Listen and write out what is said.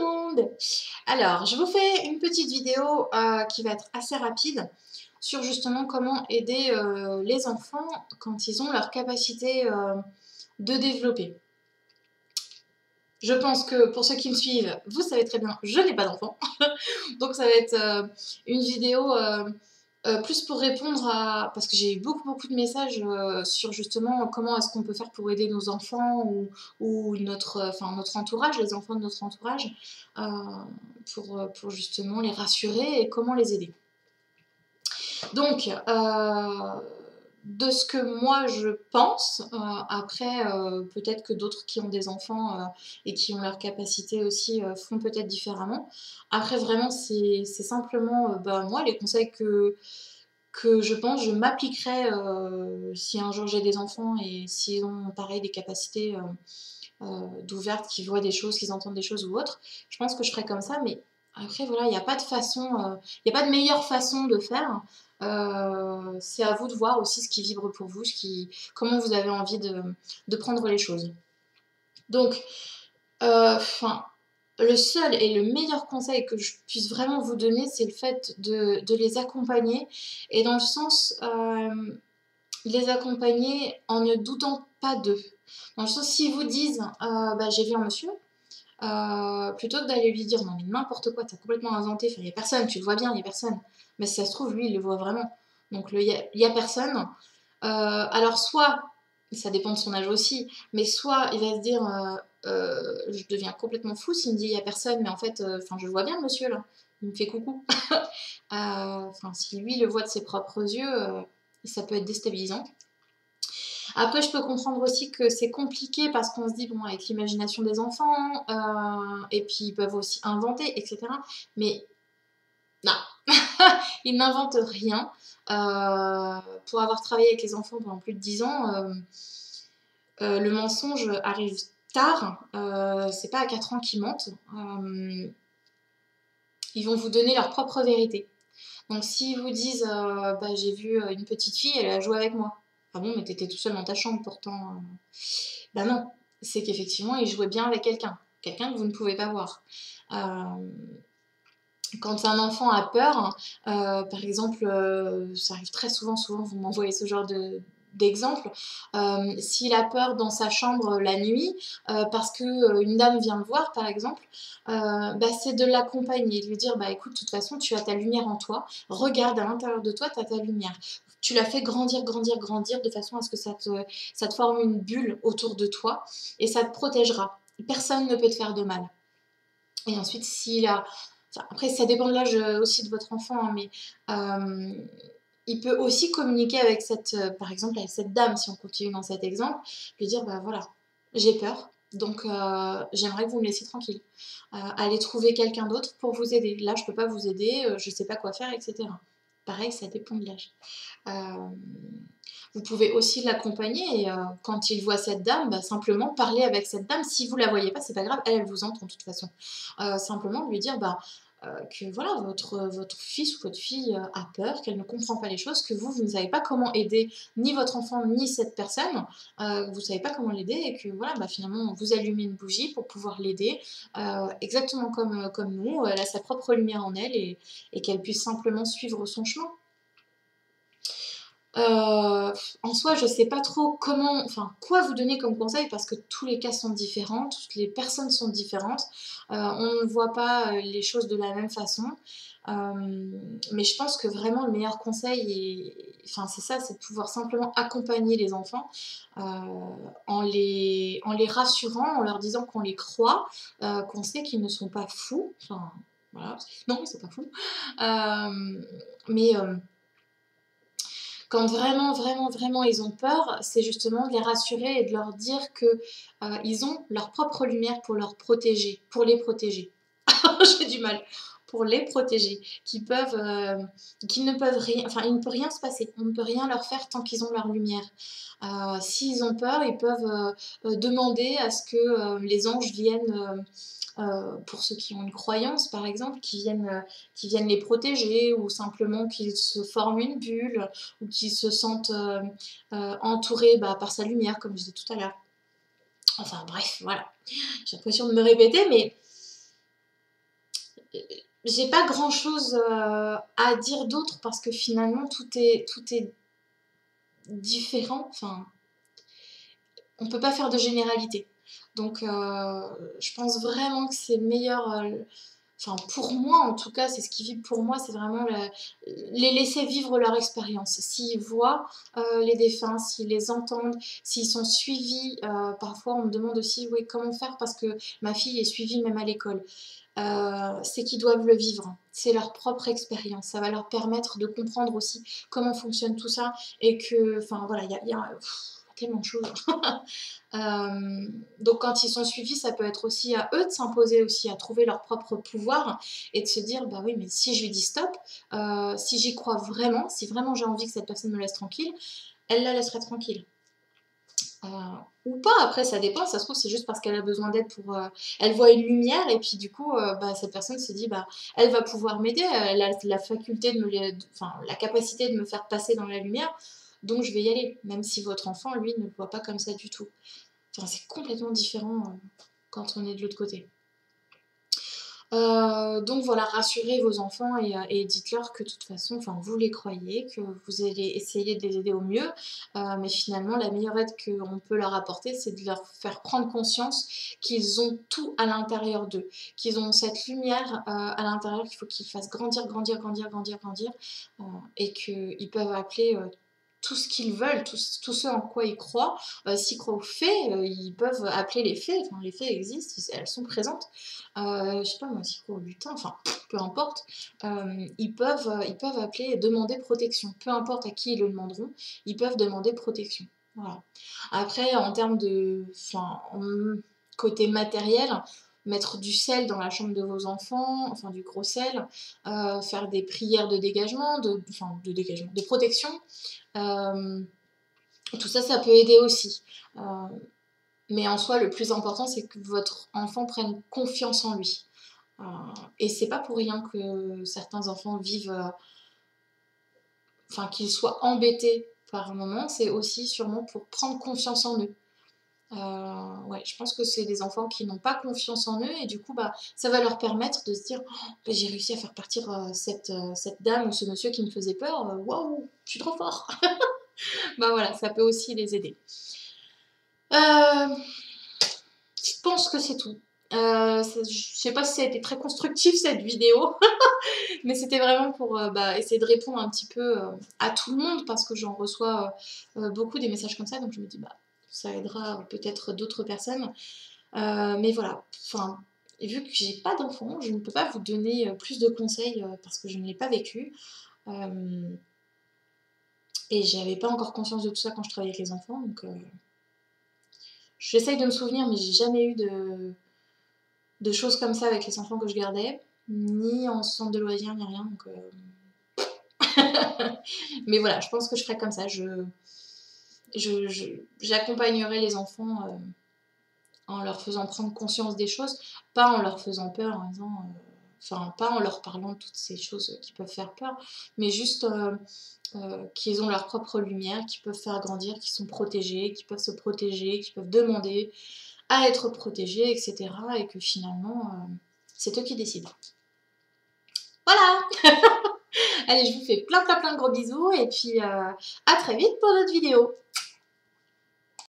monde! Alors, je vous fais une petite vidéo qui va être assez rapide sur justement comment aider les enfants quand ils ont leur capacité de développer. Je pense que pour ceux qui me suivent, vous savez très bien, je n'ai pas d'enfant. Donc ça va être une vidéo plus pour répondre à... Parce que j'ai eu beaucoup de messages sur justement comment est-ce qu'on peut faire pour aider nos enfants ou notre entourage, les enfants de notre entourage, pour justement les rassurer et comment les aider. Donc, de ce que moi je pense, après peut-être que d'autres qui ont des enfants et qui ont leur capacité aussi font peut-être différemment. Après vraiment c'est simplement moi les conseils que je pense je m'appliquerai si un jour j'ai des enfants et s'ils ont pareil des capacités d'ouvertes, qui voient des choses, qu'ils entendent des choses ou autres. Je pense que je ferai comme ça, mais après voilà, il n'y a pas de façon, il n'y a pas de meilleure façon de faire. C'est à vous de voir aussi ce qui vibre pour vous, comment vous avez envie de prendre les choses. Donc, le seul et le meilleur conseil que je puisse vraiment vous donner, c'est le fait de les accompagner, et dans le sens, les accompagner en ne doutant pas d'eux. Dans le sens, s'ils vous disent j'ai vu un monsieur, plutôt que d'aller lui dire non mais n'importe quoi, t'as complètement inventé, il n'y a personne, tu le vois bien, il n'y a personne. Mais si ça se trouve, lui, il le voit vraiment. Donc il y a personne. Alors soit, ça dépend de son âge aussi, mais soit il va se dire je deviens complètement fou s'il me dit il n'y a personne, mais en fait, je le vois bien le monsieur là, il me fait coucou. Si lui le voit de ses propres yeux, ça peut être déstabilisant. Après, je peux comprendre aussi que c'est compliqué parce qu'on se dit, bon, avec l'imagination des enfants, et puis ils peuvent aussi inventer, etc. Mais non, ils n'inventent rien. Pour avoir travaillé avec les enfants pendant plus de 10 ans, le mensonge arrive tard. C'est pas à 4 ans qu'ils mentent. Ils vont vous donner leur propre vérité. Donc s'ils vous disent j'ai vu une petite fille, elle a joué avec moi. Ah bon, mais t'étais tout seul dans ta chambre pourtant. Non, c'est qu'effectivement il jouait bien avec quelqu'un que vous ne pouvez pas voir. Quand un enfant a peur, par exemple, ça arrive très souvent, vous m'envoyez ce genre d'exemple, s'il a peur dans sa chambre la nuit, parce qu'une dame vient le voir, par exemple, c'est de l'accompagner, de lui dire, écoute, de toute façon, tu as ta lumière en toi, regarde à l'intérieur de toi, tu as ta lumière. Tu la fais grandir, de façon à ce que ça te forme une bulle autour de toi, et ça te protégera. Personne ne peut te faire de mal. Et ensuite, s'il a... Après, ça dépend de l'âge aussi de votre enfant, hein, mais il peut aussi communiquer avec par exemple, avec cette dame, si on continue dans cet exemple, lui dire, voilà, j'ai peur, donc j'aimerais que vous me laissiez tranquille. Allez trouver quelqu'un d'autre pour vous aider. Là, je peux pas vous aider, je sais pas quoi faire, etc. Pareil, ça dépend de l'âge. Vous pouvez aussi l'accompagner et quand il voit cette dame, simplement parler avec cette dame. Si vous la voyez pas, c'est pas grave, elle vous entend de toute façon. Simplement lui dire que voilà, votre fils ou votre fille a peur, qu'elle ne comprend pas les choses, que vous ne savez pas comment aider ni votre enfant ni cette personne, vous ne savez pas comment l'aider et que voilà, finalement vous allumez une bougie pour pouvoir l'aider, exactement comme nous, elle a sa propre lumière en elle et qu'elle puisse simplement suivre son chemin. En soi, je sais pas trop quoi vous donner comme conseil parce que tous les cas sont différents, toutes les personnes sont différentes, on ne voit pas les choses de la même façon. Mais je pense que vraiment le meilleur conseil, c'est ça, c'est de pouvoir simplement accompagner les enfants en les rassurant, en leur disant qu'on les croit, qu'on sait qu'ils ne sont pas fous. Voilà, non, ils sont pas fous. Mais quand vraiment ils ont peur, c'est justement de les rassurer et de leur dire que ils ont leur propre lumière pour les protéger. J'ai du mal. Pour les protéger, qu'ils ne peuvent rien, il ne peut rien se passer, on ne peut rien leur faire tant qu'ils ont leur lumière. S'ils ont peur, ils peuvent demander à ce que les anges viennent, pour ceux qui ont une croyance par exemple, qui viennent les protéger, ou simplement qu'ils se forment une bulle, ou qu'ils se sentent entourés par sa lumière, comme je disais tout à l'heure. Enfin bref, voilà. J'ai l'impression de me répéter, mais j'ai pas grand chose à dire d'autre parce que finalement tout est différent. Enfin, on peut pas faire de généralité. Donc, je pense vraiment que c'est meilleur. Enfin, pour moi, en tout cas, c'est ce qui vit pour moi, c'est vraiment les laisser vivre leur expérience. S'ils voient les défunts, s'ils les entendent, s'ils sont suivis, parfois on me demande aussi, oui, comment faire parce que ma fille est suivie même à l'école. C'est qu'ils doivent le vivre. C'est leur propre expérience. Ça va leur permettre de comprendre aussi comment fonctionne tout ça et que, enfin voilà, il y a tellement de choses. Donc quand ils sont suivis, ça peut être aussi à eux de s'imposer aussi, à trouver leur propre pouvoir et de se dire, bah oui, mais si je lui dis stop, si j'y crois vraiment, si vraiment j'ai envie que cette personne me laisse tranquille, elle la laisserait tranquille. Euh, ou pas, après ça dépend, ça se trouve c'est juste parce qu'elle a besoin d'aide pour... elle voit une lumière et puis du coup bah, cette personne se dit bah elle va pouvoir m'aider, elle a la faculté de me... enfin la capacité de me faire passer dans la lumière, donc je vais y aller, même si votre enfant lui ne le voit pas comme ça du tout. Enfin, c'est complètement différent quand on est de l'autre côté. Donc voilà, rassurez vos enfants et dites-leur que de toute façon, enfin, vous les croyez, que vous allez essayer de les aider au mieux, mais finalement, la meilleure aide qu'on peut leur apporter, c'est de leur faire prendre conscience qu'ils ont tout à l'intérieur d'eux, qu'ils ont cette lumière à l'intérieur qu'il faut qu'ils fassent grandir, grandir, grandir, grandir, grandir, et qu'ils peuvent appeler tout ce qu'ils veulent, tout ce en quoi ils croient. S'ils croient aux fées, ils peuvent appeler les fées, enfin les fées existent, elles sont présentes. Je sais pas moi, s'ils croient au lutin, enfin peu importe. Ils peuvent appeler et demander protection. Peu importe à qui ils le demanderont, ils peuvent demander protection. Voilà. Après, en termes de... Enfin, côté matériel, mettre du sel dans la chambre de vos enfants, enfin du gros sel, faire des prières de dégagement, enfin de dégagement, de protection, tout ça, ça peut aider aussi. Euh, mais en soi, le plus important, c'est que votre enfant prenne confiance en lui. Euh, et c'est pas pour rien que certains enfants vivent, enfin qu'ils soient embêtés par un moment, c'est aussi sûrement pour prendre confiance en eux. Ouais, je pense que c'est des enfants qui n'ont pas confiance en eux et du coup, bah, ça va leur permettre de se dire oh, bah, j'ai réussi à faire partir cette dame ou ce monsieur qui me faisait peur, waouh, je suis trop fort. Bah voilà, ça peut aussi les aider. Je pense que c'est tout. Je sais pas si ça a été très constructif cette vidéo, mais c'était vraiment pour bah, essayer de répondre un petit peu à tout le monde parce que j'en reçois beaucoup des messages comme ça, donc je me dis bah ça aidera peut-être d'autres personnes. Mais voilà, enfin, vu que j'ai pas d'enfant, je ne peux pas vous donner plus de conseils parce que je ne l'ai pas vécu. Et j'avais pas encore conscience de tout ça quand je travaillais avec les enfants, donc j'essaye de me souvenir, mais j'ai jamais eu de choses comme ça avec les enfants que je gardais, ni en centre de loisirs, ni rien. Donc, mais voilà, je pense que je ferai comme ça. J'accompagnerai les enfants en leur faisant prendre conscience des choses, pas en leur faisant peur, en disant, enfin, pas en leur parlant de toutes ces choses qui peuvent faire peur, mais juste qu'ils ont leur propre lumière, qu'ils peuvent faire grandir, qu'ils sont protégés, qu'ils peuvent se protéger, qu'ils peuvent demander à être protégés, etc. Et que finalement, c'est eux qui décident. Voilà. Allez, je vous fais plein plein plein de gros bisous et puis à très vite pour notre vidéo.